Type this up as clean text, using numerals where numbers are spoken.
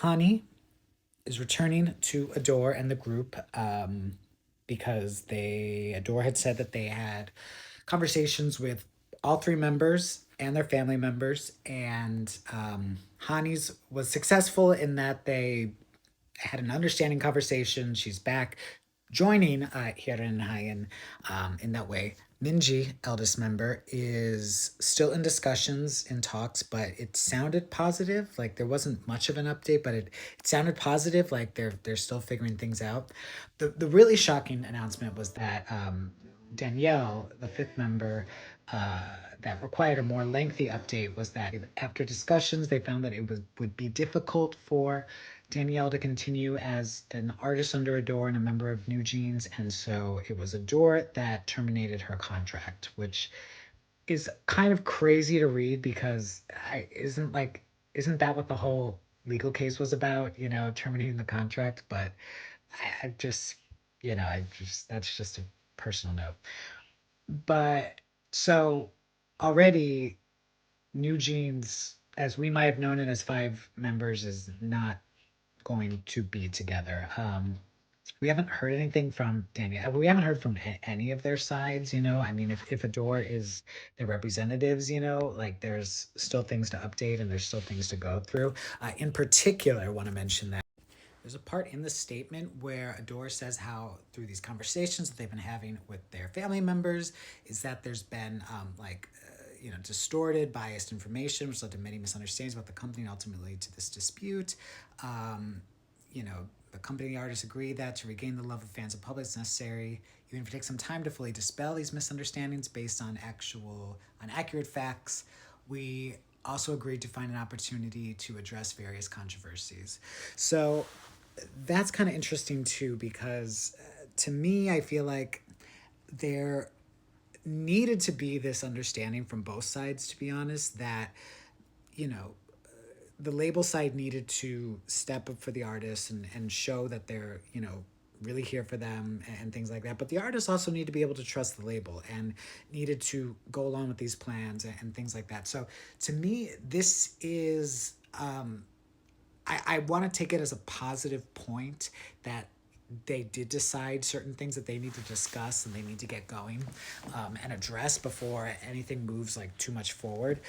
Hani is returning to Adore and the group because Adore had said that they had conversations with all three members and their family members, and Hani's was successful in that they had an understanding conversation. She's back joining Hieren and Hayen in that way. Minji, eldest member, is still in discussions, in talks, but it sounded positive. Like there wasn't much of an update, but it sounded positive. Like they're still figuring things out. The really shocking announcement was that Danielle, the fifth member, that required a more lengthy update, was that after discussions, they found that would be difficult for Danielle to continue as an artist under Adore and a member of NewJeans, and so it was Adore that terminated her contract, which is kind of crazy to read because isn't that what the whole legal case was about? Terminating the contract. But I just I just that's just a personal note. But so already NewJeans, as we might have known it as five members, is not going to be together. We haven't heard anything from Danielle. We haven't heard from any of their sides. I mean, if Adore is their representatives, like there's still things to update and there's still things to go through. In particular, I want to mention that there's a part in the statement where Adore says how through these conversations that they've been having with their family members is that there's been distorted, biased information, which led to many misunderstandings about the company and ultimately to this dispute. The company and the artists agree that to regain the love of fans and public, it's necessary, even if it takes some time, to fully dispel these misunderstandings based on accurate facts. We also agreed to find an opportunity to address various controversies. So that's kind of interesting too, because to me, I feel like there needed to be this understanding from both sides, to be honest, that, the label side needed to step up for the artists and show that they're, really here for them and things like that. But the artists also need to be able to trust the label and needed to go along with these plans and things like that. So to me, this is, I want to take it as a positive point that they did decide certain things that they need to discuss and they need to get going and address before anything moves like too much forward.